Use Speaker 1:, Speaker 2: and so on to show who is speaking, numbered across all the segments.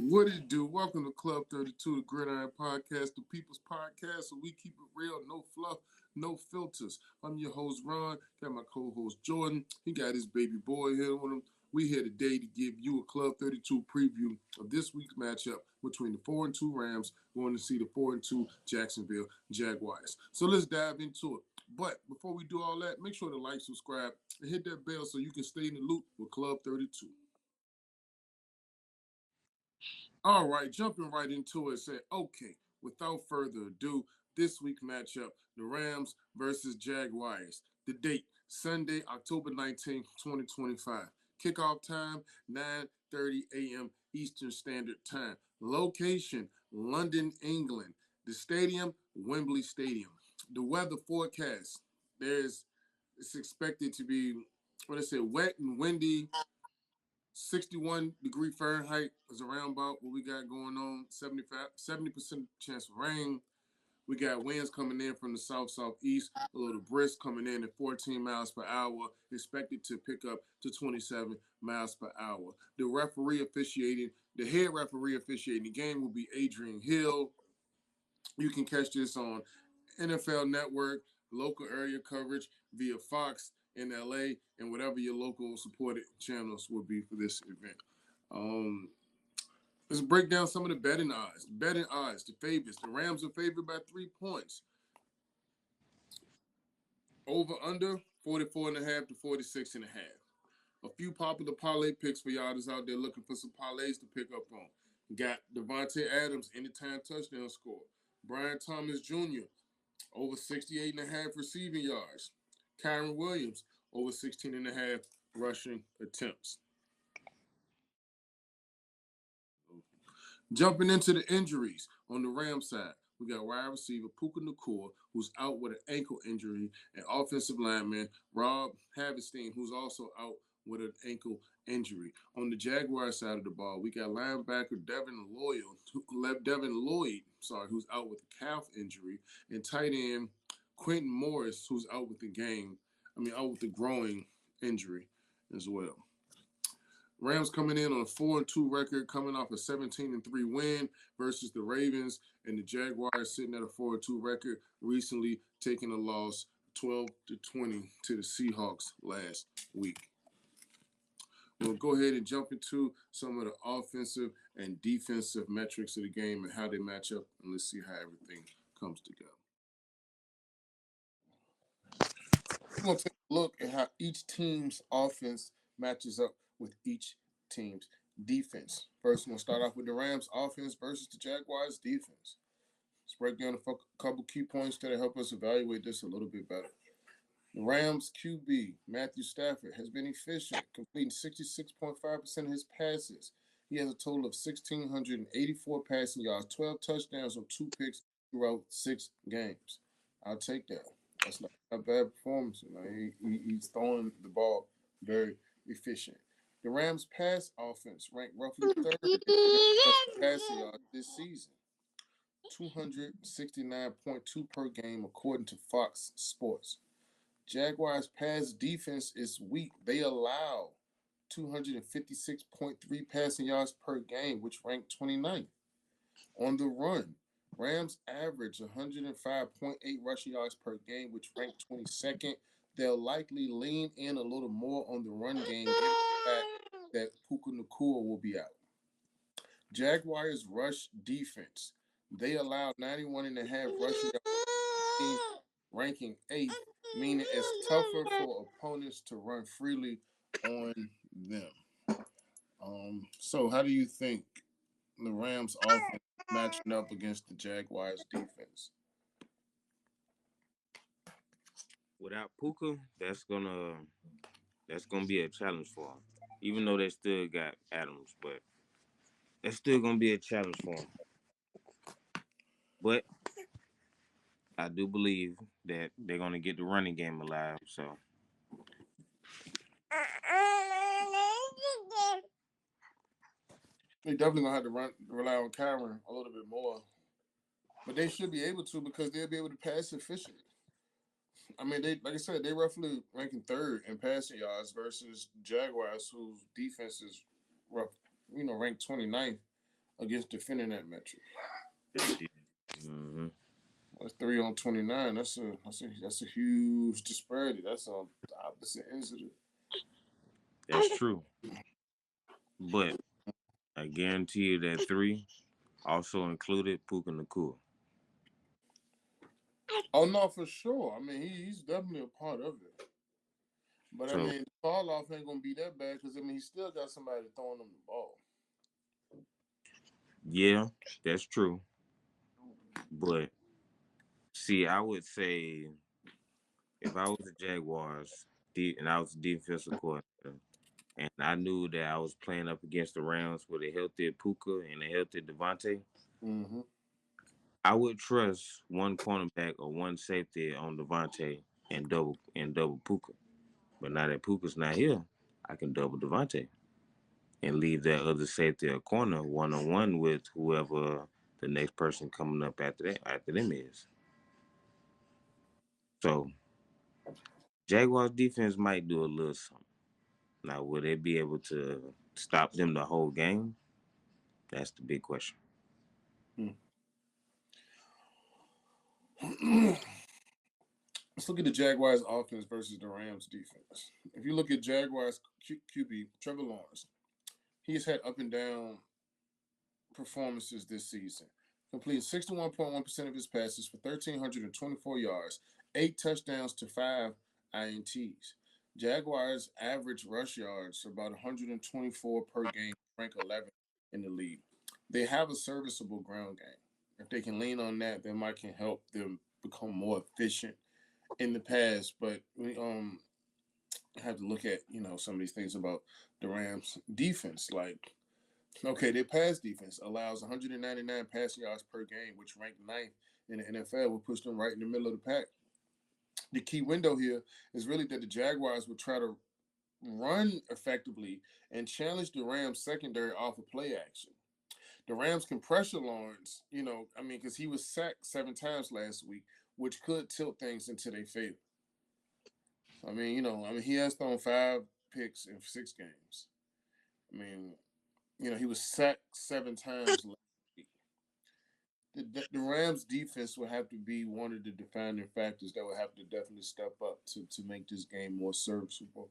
Speaker 1: What it do? Welcome to Club 32, the Gridiron Podcast, the People's Podcast, so we keep it real, no fluff, no filters. I'm your host, Ron. Got my co-host, Jordan. He got his baby boy here with him. We here today to give you a Club 32 preview of this week's matchup between the 4-2 Rams going to see the 4-2 Jacksonville Jaguars. So let's dive into it. But before we do all that, make sure to like, subscribe, and hit that bell so you can stay in the loop with Club 32. All right, jumping right into it, say, okay, without further ado, this week's matchup, the Rams versus Jaguars. The date, Sunday, October 19th, 2025. Kickoff time, 9:30 a.m. Eastern Standard Time. Location, London, England. The stadium, Wembley Stadium. The weather forecast, it's expected to be, wet and windy. 61-degree Fahrenheit is around about what we got going on. 70% chance of rain. We got winds coming in from the southeast, a little brisk coming in at 14 miles per hour, expected to pick up to 27 miles per hour. The head referee officiating the game will be Adrian Hill. You can catch this on NFL Network, local area coverage via Fox in LA, and whatever your local supported channels will be for this event. Let's break down some of the betting odds. The favorites. The Rams are favored by 3 points. Over under 44.5 to 46.5. A few popular parlay picks for y'all that's out there looking for some parlays to pick up on. Got Devontae Adams, anytime touchdown score. Brian Thomas Jr., over 68.5 receiving yards. Kyron Williams, over 16.5 rushing attempts. Jumping into the injuries on the Rams side, we got wide receiver Puka Nacua, who's out with an ankle injury, and offensive lineman Rob Havenstein, who's also out with an ankle injury. On the Jaguar side of the ball, we got linebacker Devin Lloyd, who's out with a calf injury, and tight end Quentin Morris, who's out with the growing injury as well. Rams coming in on a 4-2 record, coming off a 17-3 win versus the Ravens, and the Jaguars sitting at a 4-2 record, recently taking a loss 12-20 to the Seahawks last week. We'll go ahead and jump into some of the offensive and defensive metrics of the game and how they match up, and let's see how everything comes together. We're going to take a look at how each team's offense matches up with each team's defense. First, we're going to start off with the Rams offense versus the Jaguars defense. Let's break down a couple key points that help us evaluate this a little bit better. The Rams QB, Matthew Stafford, has been efficient, completing 66.5% of his passes. He has a total of 1,684 passing yards, 12 touchdowns, and 2 picks throughout 6 games. I'll take that. That's not a bad performance. He's throwing the ball very efficient. The Rams pass offense ranked roughly third in passing yards this season, 269.2 per game according to Fox Sports. Jaguars pass defense is weak. They allow 256.3 passing yards per game, which ranked 29th. On the run, Rams average 105.8 rushing yards per game, which ranked 22nd. They'll likely lean in a little more on the run game, given the fact that Puka Nacua will be out. Jaguars rush defense. They allow 91.5 rushing yards, ranking 8th, meaning it's tougher for opponents to run freely on them. So how do you think the Rams offense matching up against the Jaguars defense?
Speaker 2: Without Puka, that's gonna be a challenge for him. Even though they still got Adams, but that's still gonna be a challenge for him. But I do believe that they're gonna get the running game alive. So
Speaker 1: They definitely gonna have to rely on Kyron a little bit more, but they should be able to because they'll be able to pass efficiently. Like I said, they roughly ranking 3rd in passing yards versus Jaguars, whose defense is ranked 29th. against defending that metric.
Speaker 2: Mm-hmm.
Speaker 1: That's 3 on 29. That's a huge disparity. That's on the opposite ends of it.
Speaker 2: That's true. But I guarantee you that 3 also included Puka Nacua.
Speaker 1: Oh no, for sure. I mean, he's definitely a part of it. But I
Speaker 2: So
Speaker 1: mean, the fall off ain't gonna be that bad because I mean, he still got somebody throwing him the ball.
Speaker 2: yeah, that's true. But see, I would say if I was the Jaguars and I was the defensive coordinator, and I knew that I was playing up against the Rams with a healthy Puka and a healthy Devontae,
Speaker 1: Mm-hmm.
Speaker 2: I would trust one cornerback or one safety on Devontae and double Puka. But now that Puka's not here, I can double Devontae and leave that other safety or corner 1-on-1 with whoever the next person coming up after them is. So Jaguars defense might do a little something. Now, will they be able to stop them the whole game? That's the big question.
Speaker 1: Let's look at the Jaguars offense versus the Rams defense. If you look at Jaguars QB Trevor Lawrence, he's had up and down performances this season, completing 61.1% of his passes for 1,324 yards, 8 touchdowns to 5 INTs. Jaguars' average rush yards are about 124 per game, rank 11 in the league. They have a serviceable ground game. If they can lean on that, that might can help them become more efficient in the past. But we have to look at some of these things about the Rams defense. Like, okay, their pass defense allows 199 passing yards per game, which ranked ninth in the NFL. Will push them right in the middle of the pack. The key window here is really that the Jaguars would try to run effectively and challenge the Rams secondary off of play action. The Rams can pressure Lawrence, because he was sacked 7 times last week, which could tilt things into their favor. He has thrown 5 picks in 6 games. I mean, he was sacked 7 times last week. The Rams defense will have to be one of the defining factors that will have to definitely step up to make this game more serviceable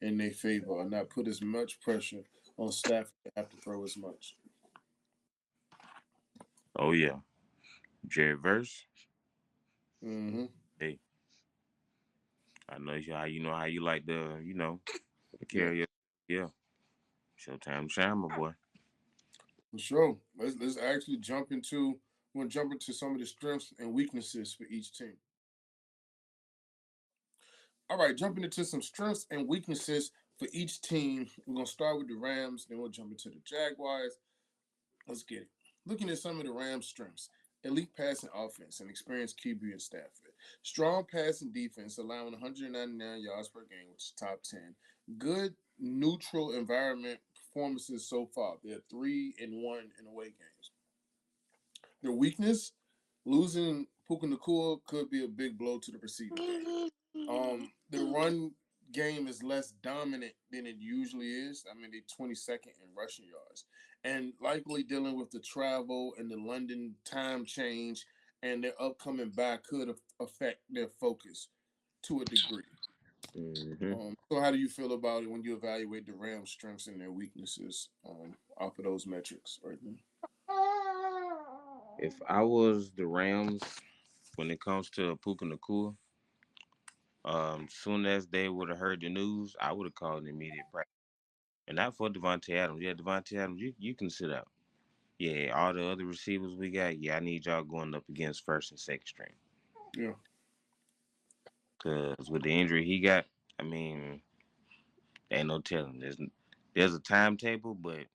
Speaker 1: in their favor and not put as much pressure on Stafford to have to throw as much.
Speaker 2: Oh yeah, Jerry Verse.
Speaker 1: Mm-hmm.
Speaker 2: Hey, I know how you like the
Speaker 1: Yeah,
Speaker 2: carrier. Yeah, Showtime shine, my boy.
Speaker 1: for sure. Let's actually jump into some of the strengths and weaknesses for each team. All right, jumping into some strengths and weaknesses for each team. We're gonna start with the Rams, then we'll jump into the Jaguars. Let's get it. Looking at some of the Rams' strengths: elite passing offense and experienced QB and Stafford. Strong passing defense, allowing 199 yards per game, which is top 10. Good neutral environment performances so far. They're 3-1 in away games. Their weakness: losing Puka Nacua could be a big blow to the receiving game. The run game is less dominant than it usually is. I mean, they're 22nd in rushing yards, and likely dealing with the travel and the London time change and their upcoming bye could affect their focus to a degree.
Speaker 2: Mm-hmm.
Speaker 1: So, how do you feel about it when you evaluate the Rams' strengths and their weaknesses off of those metrics right now?
Speaker 2: If I was the Rams, when it comes to Puka Nacua, soon as they would have heard the news, I would have called an immediate practice. And not for Devontae Adams. Yeah, Devontae Adams, you can sit out. Yeah, all the other receivers we got, yeah, I need y'all going up against first and second string.
Speaker 1: Yeah.
Speaker 2: Because with the injury he got, I mean, ain't no telling. There's a timetable, but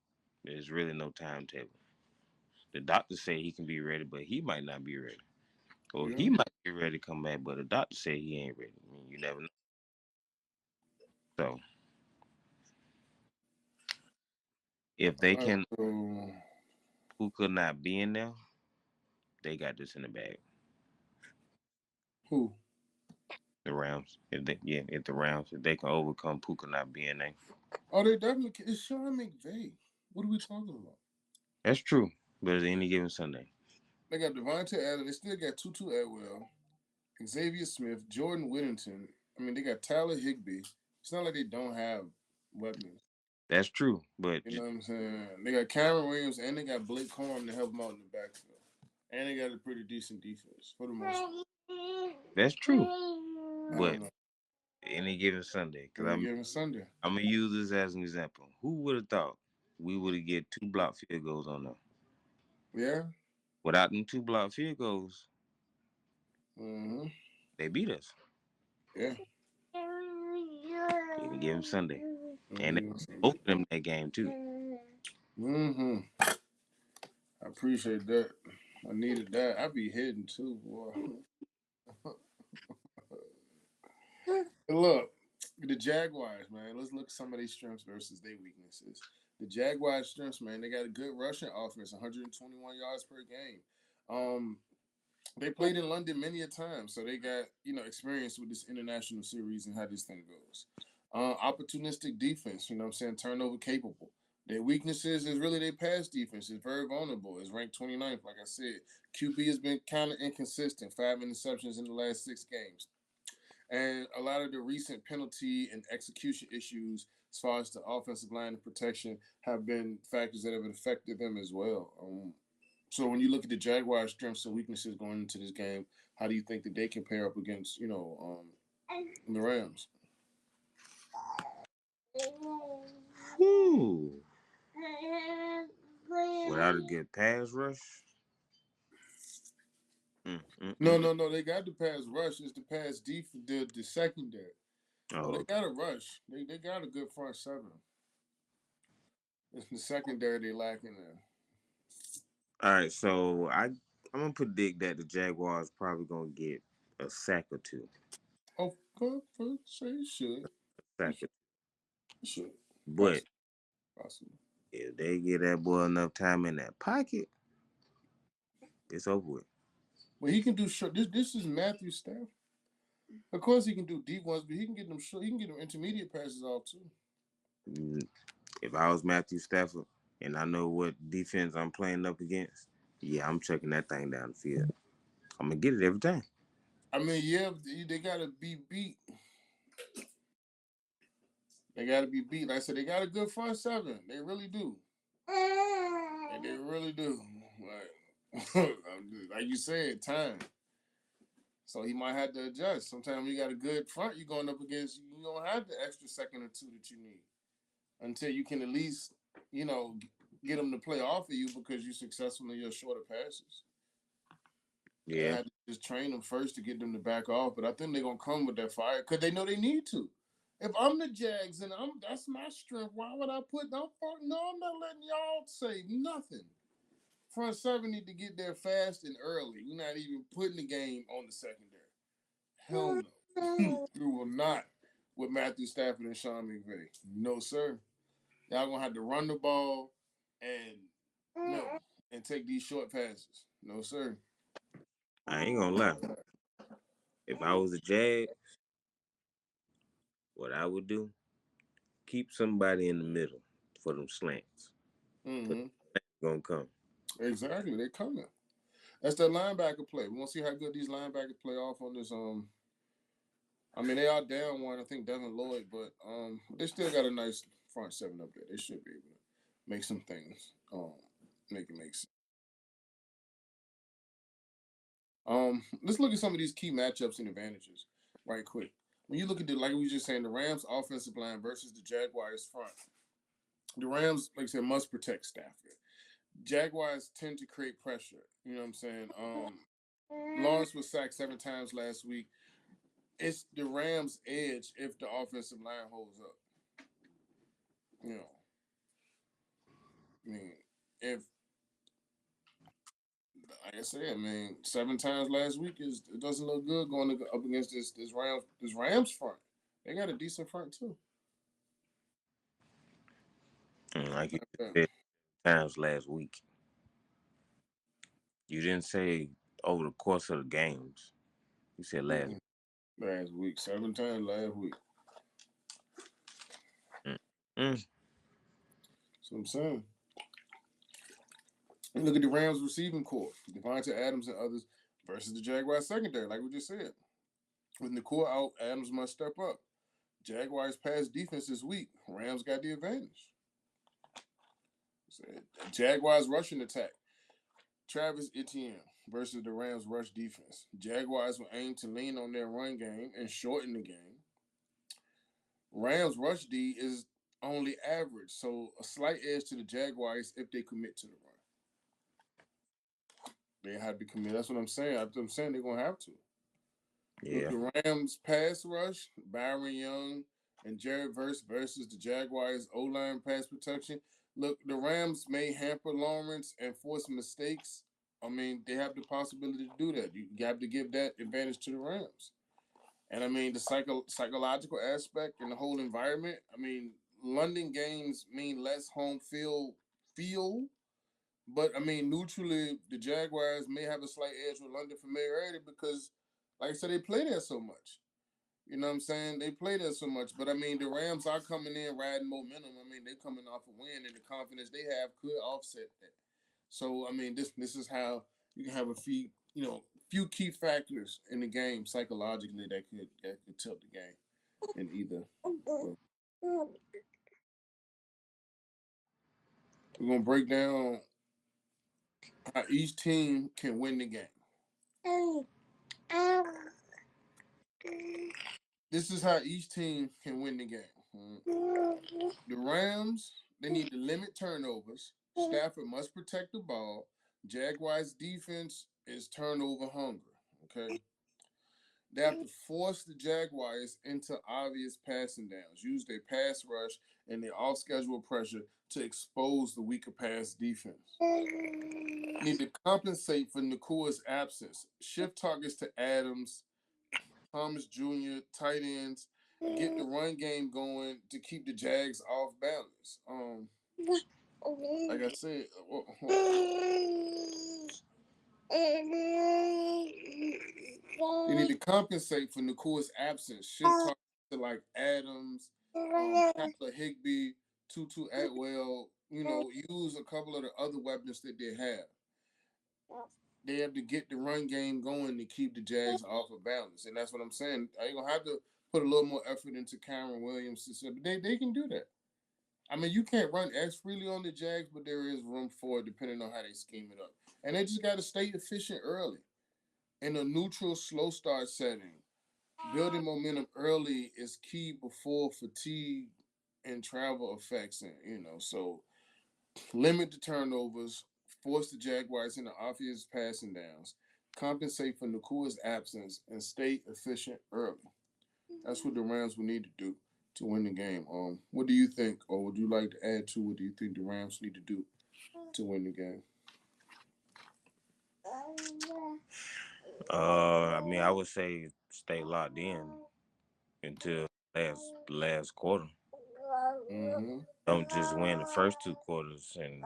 Speaker 2: there's really no timetable. The doctor say he can be ready, but he might not be ready. Or
Speaker 1: Yeah.
Speaker 2: he might be ready to come back, but the doctor say he ain't ready. I mean, you never know. So if they
Speaker 1: All right.
Speaker 2: can,
Speaker 1: So,
Speaker 2: who could not be in there, they got this in the bag.
Speaker 1: who?
Speaker 2: The Rams, if the Rams, if they can overcome Puka not being there,
Speaker 1: Oh, they definitely. It's Sean McVay. What are we talking about?
Speaker 2: That's true. But it's any given Sunday.
Speaker 1: They got Devontae Adams. They still got Tutu Atwell, Xavier Smith, Jordan Whittington. I mean, they got Tyler Higbee. It's not like they don't have weapons.
Speaker 2: That's true. But
Speaker 1: You know what I'm saying? They got Cameron Williams and they got Blake Corum to help them out in the backfield. And they got a pretty decent defense for the most part.
Speaker 2: that's true.
Speaker 1: I
Speaker 2: But
Speaker 1: don't know.
Speaker 2: any given Sunday, because
Speaker 1: Any given Sunday.
Speaker 2: I'm gonna use this as an example. Who would have thought we would have get 2 block field goals on them?
Speaker 1: Yeah.
Speaker 2: Without them 2 block field goals,
Speaker 1: Mm-hmm.
Speaker 2: they beat us.
Speaker 1: Yeah.
Speaker 2: Any given Sunday,
Speaker 1: Any
Speaker 2: and they
Speaker 1: given Sunday.
Speaker 2: both of them that game too.
Speaker 1: Mm-hmm. I appreciate that. I needed that. I be hitting too, boy. Look, the Jaguars, man. Let's look at some of their strengths versus their weaknesses. The Jaguars' strengths, man, they got a good rushing offense, 121 yards per game. Um, they played in London many a time, so they got experience with this international series and how this thing goes. Opportunistic defense, you know what I'm saying, turnover capable. Their weaknesses is really their pass defense. It's very vulnerable. It's ranked 29th, like I said. QB has been kind of inconsistent. 5 interceptions in the last 6 games. And a lot of the recent penalty and execution issues, as far as the offensive line and protection, have been factors that have affected them as well. So when you look at the Jaguars' strengths and weaknesses going into this game, how do you think that they can pair up against, the Rams?
Speaker 2: Woo. Without a good pass rush. Mm, mm,
Speaker 1: No,
Speaker 2: mm.
Speaker 1: no, no. They got the pass rush. It's the pass defense, the secondary. Oh,
Speaker 2: Oh,
Speaker 1: they
Speaker 2: okay.
Speaker 1: got a rush. They got a good front seven. It's the secondary they lacking in.
Speaker 2: All right. So I'm gonna predict that the Jaguars probably gonna get a sack or two.
Speaker 1: Oh, for say you should. You
Speaker 2: Sack or
Speaker 1: should. You should.
Speaker 2: But
Speaker 1: Possible. Possible.
Speaker 2: if they get that boy enough time in that pocket, it's over with.
Speaker 1: But he can do short. This is Matthew Stafford. Of course, he can do deep ones, but he can get them short. He can get them intermediate passes off too.
Speaker 2: Mm, if I was Matthew Stafford and I know what defense I'm playing up against, yeah, I'm checking that thing down the field. I'm gonna get it every time.
Speaker 1: I mean, yeah, they gotta be beat. They gotta be beat. Like I said, they got a good front seven. They really do. And they really do. Like you said, time. So he might have to adjust. Sometimes you got a good front you're going up against. You don't have the extra second or two that you need until you can at least, you know, get them to play off of you because you're successful in your shorter passes. They
Speaker 2: Yeah.
Speaker 1: had to just train them first to get them to back off. But I think they're gonna come with that fire because they know they need to. If I'm the Jags and that's my strength, why would I put no? No, I'm not letting y'all say nothing. Front seven need to get there fast and early. We're not even putting the game on the secondary. Hell no. We will not with Matthew Stafford and Sean McVay. No, sir. Y'all gonna have to run the ball and no and take these short passes. No, sir.
Speaker 2: I ain't gonna lie. If I was a Jag, what I would do, keep somebody in the middle for them slants. Cause
Speaker 1: Mm-hmm.
Speaker 2: gonna come.
Speaker 1: Exactly. They coming. That's that linebacker play. We want to see how good these linebackers play off on this. I mean, they are down one. I think Devin Lloyd, but they still got a nice front seven up there. They should be able to make some things. Make it make sense. Let's look at some of these key matchups and advantages right quick. When you look at like we were just saying, the Rams offensive line versus the Jaguars front. The Rams, like I said, must protect Stafford. Jaguars tend to create pressure. You know what I'm saying? Lawrence was sacked 7 times last week. It's the Rams' edge if the offensive line holds up. You know, I mean, if like I said, I mean, 7 times last week it doesn't look good going up against this Rams front. They got a decent front too.
Speaker 2: And like you
Speaker 1: Yeah.
Speaker 2: said times last week, you didn't say over the course of the games. You said last.
Speaker 1: Mm-mm. Last week, 7 times last week.
Speaker 2: Mm. Mm.
Speaker 1: That's what I'm saying. And look at the Rams receiving core, Devontae Adams and others versus the Jaguars secondary, like we just said. With Nacua out, Adams must step up. Jaguars pass defense this week. Rams got the advantage. Jaguars rushing attack. Travis Etienne versus the Rams rush defense. Jaguars will aim to lean on their run game and shorten the game. Rams rush D is only average, so a slight edge to the Jaguars if they commit to the run. They have to commit. That's what I'm saying. I'm saying they're gonna have to. Look,
Speaker 2: Yeah.
Speaker 1: the Rams pass rush, Byron Young and Jared Verse versus the Jaguars O-line pass protection. Look, the Rams may hamper Lawrence and force mistakes. I mean, they have the possibility to do that. You have to give that advantage to the Rams. And I mean, the psychological aspect and the whole environment. I mean, London games mean less home field feel. But I mean, neutrally, the Jaguars may have a slight edge with London familiarity because, like I said, they play there so much. You know what I'm saying? They play there so much. But I mean, the Rams are coming in riding momentum. I mean, they're coming off a win, and the confidence they have could offset that. So I mean, this is how you can have a few key factors in the game psychologically that could tilt the game in either. But we're gonna break down how each team can win the game. This is how each team can win the game. The Rams, they need to limit turnovers. Stafford must protect the ball. Jaguars defense is turnover hungry. Okay. They have to force the Jaguars into obvious passing downs. Use their pass rush and their off-schedule pressure to expose the weaker pass defense. Need to compensate for Nacua's absence. Shift targets to Adams, Thomas Jr., tight ends. Get the run game going to keep the Jags off balance. Like I said, they need to compensate for Nacua's absence. Shift targets to like Adams, Tyler Higbee, Tutu Atwell. Use a couple of the other weapons that they have. They have to get the run game going to keep the Jags off of balance. And that's what I'm saying. Are you going to have to put a little more effort into Cameron Williams? But they can do that. I mean, you can't run as freely on the Jags, but there is room for it depending on how they scheme it up. And they just got to stay efficient early. In a neutral, slow start setting, building momentum early is key before fatigue and travel affects it, So limit the turnovers, force the Jaguars into obvious passing downs, compensate for Nacua's absence, and stay efficient early. That's what the Rams will need to do to win the game. What do you think, or would you like to add to what do you think the Rams need to do to win the game?
Speaker 2: I mean, I would say stay locked in until last quarter.
Speaker 1: Mm-hmm.
Speaker 2: Don't just win the first two quarters and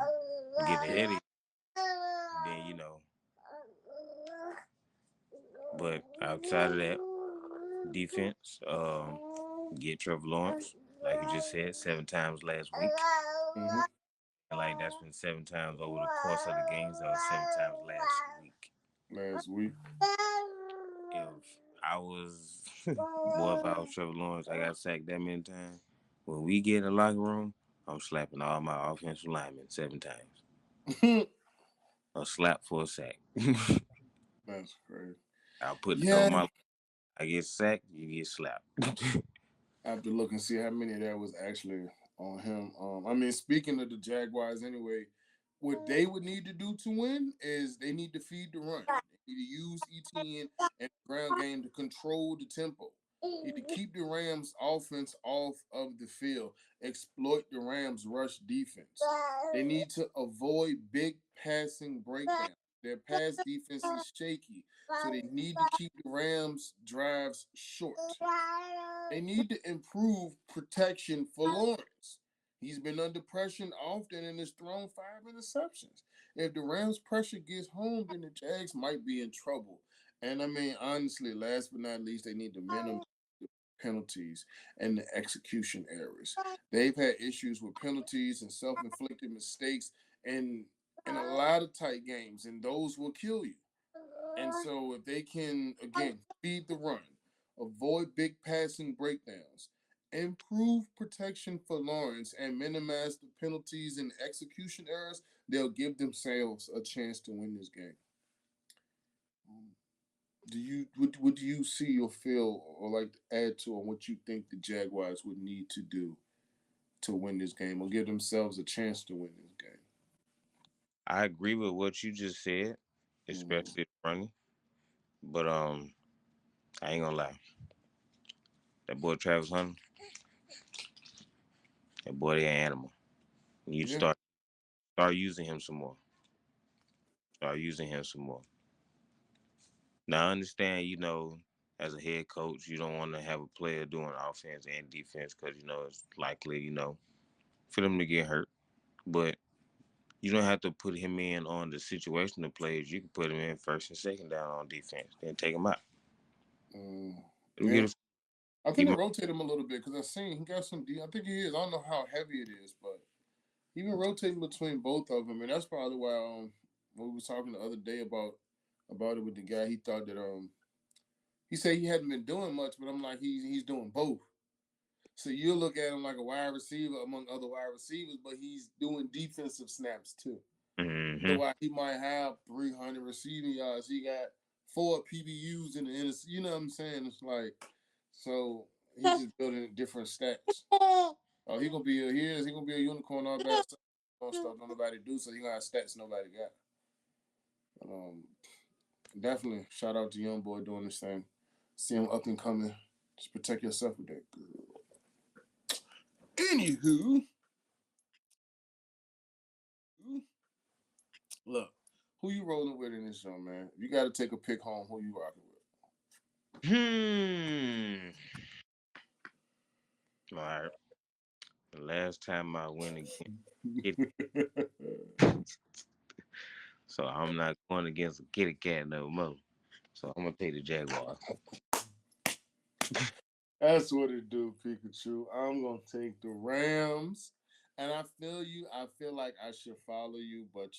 Speaker 2: get ahead of you. Then But outside of that, defense, get Trevor Lawrence, like you just said, 7 times last week.
Speaker 1: Mm-hmm.
Speaker 2: And like that's been 7 times over the course of the games, or 7 times last week.
Speaker 1: Last week.
Speaker 2: If I was, boy, if I was Trevor Lawrence, I got sacked that many times. When we get in the locker room, I'm slapping all my offensive linemen 7 times. A slap for a sack.
Speaker 1: That's crazy.
Speaker 2: I'll put that on
Speaker 1: Yeah.
Speaker 2: my. I get sacked, you get slapped.
Speaker 1: I have to look and see how many of that was actually on him. I mean, speaking of the Jaguars anyway, what they would need to do to win is they need to feed the run. They need to use ETN and the ground game to control the tempo. They need to keep the Rams offense off of the field, exploit the Rams rush defense. They need to avoid big passing breakdowns. Their pass defense is shaky, so they need to keep the Rams drives short. They need to improve protection for Lawrence. He's been under pressure often and has thrown 5 interceptions. If the Rams' pressure gets home, then the Jags might be in trouble. And I mean, honestly, last but not least, they need to minimize the penalties and the execution errors. They've had issues with penalties and self-inflicted mistakes, and in a lot of tight games, and those will kill you. And so if they can, again, feed the run, avoid big passing breakdowns, improve protection for Lawrence, and minimize the penalties and execution errors, they'll give themselves a chance to win this game. Do you what do you see or feel or like to add to on what you think the Jaguars would need to do to win this game or give themselves a chance to win this game?
Speaker 2: I agree with what you just said,
Speaker 1: Mm-hmm.
Speaker 2: especially the running. But I ain't gonna lie. That boy Travis Hunter, that boy they an animal. You
Speaker 1: Yeah.
Speaker 2: start using him some more. Start using him some more. Now I understand, as a head coach, you don't want to have a player doing offense and defense because it's likely, for them to get hurt. But you don't have to put him in on the situational plays. You can put him in first and second down on defense, then take him out. Let me
Speaker 1: Yeah.
Speaker 2: get
Speaker 1: I think
Speaker 2: he
Speaker 1: they
Speaker 2: might,
Speaker 1: rotate him a little bit because I seen he got some. I think he is. I don't know how heavy it is, but he been rotating between both of them, and that's probably why when we was talking the other day about it with the guy, he thought that he said he hadn't been doing much, but I'm like he's doing both. So you look at him like a wide receiver among other wide receivers, but he's doing defensive snaps too. So
Speaker 2: mm-hmm.
Speaker 1: while he might have 300 receiving yards, he got 4 PBUs in the NFC. You know what I'm saying? It's like so he's just building different stats. Oh, he gonna be a unicorn all by himself. Stuff don't nobody do, so he gonna have stats nobody got. But, definitely shout out to young boy doing this thing. See him up and coming. Just protect yourself with that girl. Anywho, look, who you rolling with in this show, man? If you got to take a pick home, who you rocking with?
Speaker 2: All right. The last time I went against it, so I'm not going against a kitty cat no more. So I'm gonna take the Jaguars.
Speaker 1: That's what it do, Pikachu. I'm gonna take the Rams, and I feel you. I feel like I should follow you, but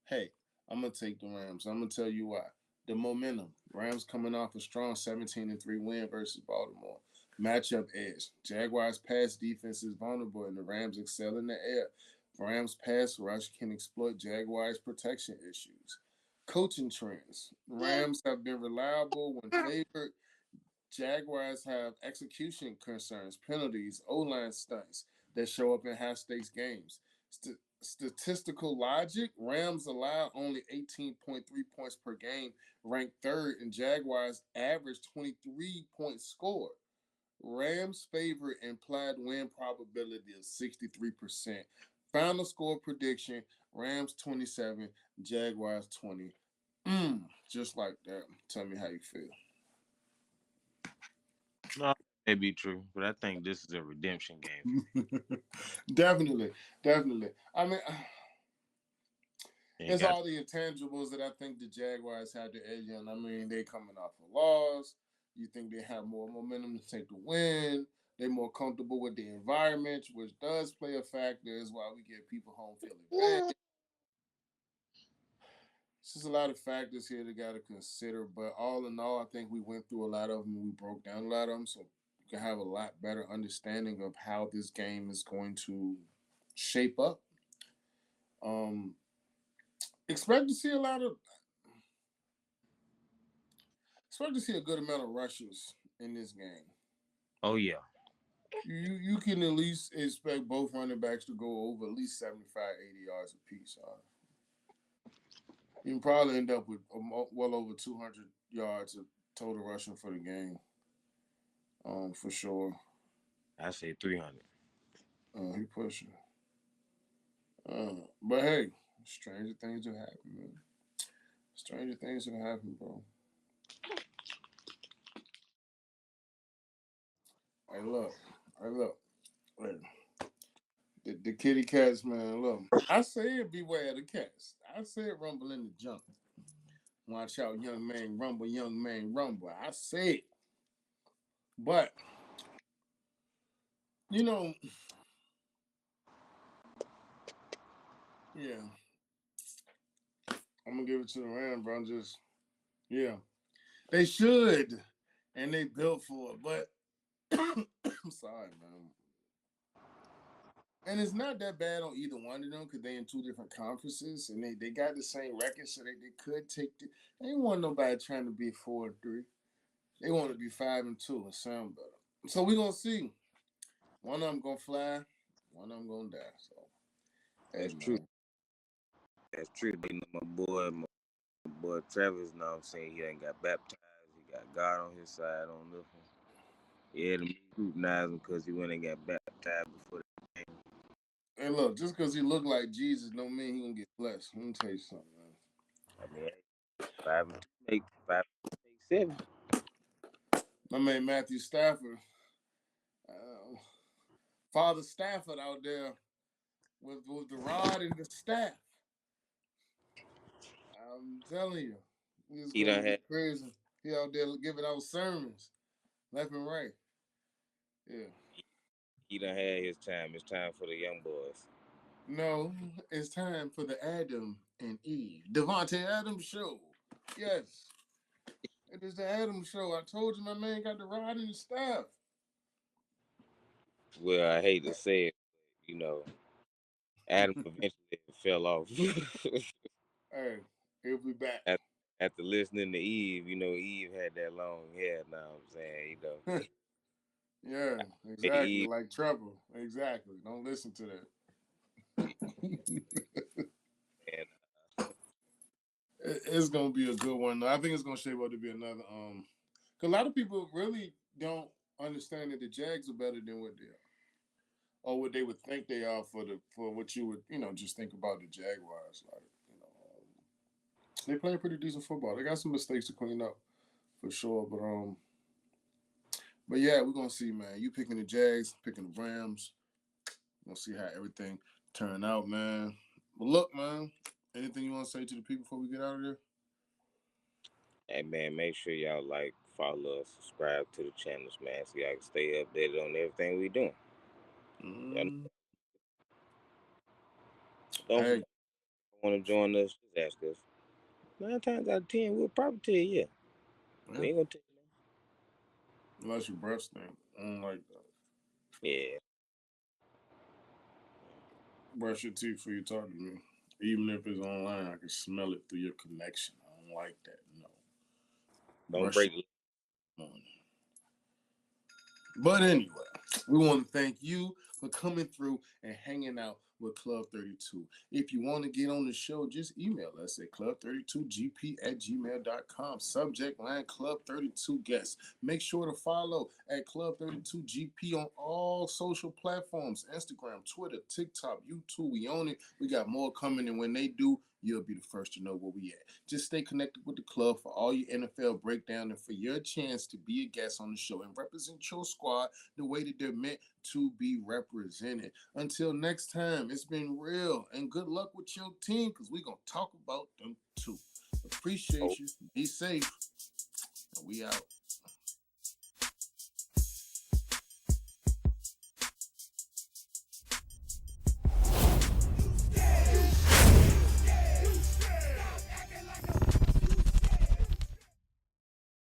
Speaker 1: hey, I'm gonna take the Rams. I'm gonna tell you why. The momentum. Rams coming off a strong 17-3 win versus Baltimore. Matchup edge. Jaguars pass defense is vulnerable, and the Rams excel in the air. Rams pass rush can exploit Jaguars protection issues. Coaching trends. Rams have been reliable when favored. Jaguars have execution concerns, penalties, O-line stunts that show up in high-stakes games. Statistical logic, Rams allow only 18.3 points per game, ranked third, and Jaguars average 23 points scored. Rams' favorite implied win probability is 63%. Final score prediction, Rams 27, Jaguars 20. Just like that. Tell me how you feel.
Speaker 2: No, that may be true, but I think this is a redemption game.
Speaker 1: Definitely, definitely. I mean,
Speaker 2: Ain't
Speaker 1: it's
Speaker 2: got
Speaker 1: all the intangibles that I think the Jaguars had to edge on. I mean, they coming off a loss. You think they have more momentum to take the win. They're more comfortable with the environment, which does play a factor. Is why we get people home feeling bad. It's just a lot of factors here that got to consider. But all in all, I think we went through a lot of them. We broke down a lot of them, so you can have a lot better understanding of how this game is going to shape up. Um, expect to see a lot of expect to see a good amount of rushes in this game.
Speaker 2: Oh yeah.
Speaker 1: You can at least expect both running backs to go over at least 75, 80 yards apiece. You can probably end up with well over 200 yards of total rushing for the game, for sure.
Speaker 2: I say 300.
Speaker 1: He pushing. But hey, stranger things have happened, man. Stranger things have happened, bro. Hey, look. Hey, look. Hey, the kitty cats, man. Look, I said beware the cats. I said rumble in the jungle. Watch out, young man, rumble, young man, rumble. I said, but you know, yeah. I'm gonna give it to the Rams, bro. Just yeah, they should, and they built for it. But I'm sorry, man. And it's not that bad on either one of them because they in two different conferences and they got the same record, so they could take the. They ain't want nobody trying to be 4-3. They want to be 5-2 and sound better. So we're gonna see. One of them gonna fly, one of them gonna die. So hey
Speaker 2: That's true.
Speaker 1: man.
Speaker 2: That's true. They know my boy Travis. Know what I'm saying, he ain't got baptized. He got God on his side on this one. Yeah, the scrutinize him because he went and got baptized before the game.
Speaker 1: Hey look, just because he look like Jesus don't mean he gonna get blessed. Let me tell you something, man.
Speaker 2: I mean, 5-2 make 7.
Speaker 1: My man Matthew Stafford, uh, Father Stafford out there with the rod and the staff. I'm telling you, he's
Speaker 2: He
Speaker 1: gonna
Speaker 2: done
Speaker 1: be
Speaker 2: had
Speaker 1: crazy. He out there giving out sermons left and right. Yeah.
Speaker 2: he done had his time. It's time for the young boys.
Speaker 1: No, it's time for the Adam and Eve Devontae Adams show. Yes, it is the Adams show. I told you my man got the rod and the staff.
Speaker 2: Well, I hate to say it, but, Adam eventually fell off.
Speaker 1: Hey, he'll be back.
Speaker 2: After listening to Eve, Eve had that long hair. Now I'm saying,
Speaker 1: Yeah,
Speaker 2: hey,
Speaker 1: exactly.
Speaker 2: Eve,
Speaker 1: Like trouble. Exactly. Don't listen to that.
Speaker 2: and
Speaker 1: It's gonna be a good one. I think it's gonna shape up to be another. Cause a lot of people really don't understand that the Jags are better than what they are, or what they would think they are for what you would just think about the Jaguars. Like they play pretty decent football. They got some mistakes to clean up for sure, but yeah, we're gonna see, man. You picking the Jags, picking the Rams. We'll see how everything turn out, man. But look, man. Anything you want to say to the people before we get out of there?
Speaker 2: hey man, make sure y'all like, follow us, subscribe to the channels, man, so y'all can stay updated on everything we doing. Y'all
Speaker 1: Mm,
Speaker 2: don't
Speaker 1: hey,
Speaker 2: forget, if you want to join us, just ask us. 9 times out of 10, we'll probably tell you yeah. We
Speaker 1: yeah.
Speaker 2: ain't gonna tell you
Speaker 1: Unless your breath stink. I don't like that.
Speaker 2: no. Yeah,
Speaker 1: Brush your teeth before you talk to me. Even if it's online, I can smell it through your connection. I don't like that. No.
Speaker 2: don't
Speaker 1: Brush
Speaker 2: break.
Speaker 1: your morning. But anyway, we want to thank you for coming through and hanging out with Club 32. If you want to get on the show, just email us at club32gp@gmail.com. Subject line Club 32 guests. Make sure to follow at Club 32GP on all social platforms: Instagram, Twitter, TikTok, YouTube. We own it. We got more coming, and when they do, you'll be the first to know where we at. Just stay connected with the club for all your NFL breakdown and for your chance to be a guest on the show and represent your squad the way that they're meant to be represented. Until next time, it's been real, and good luck with your team because we're going to talk about them too. Appreciate you. Be safe. And we out.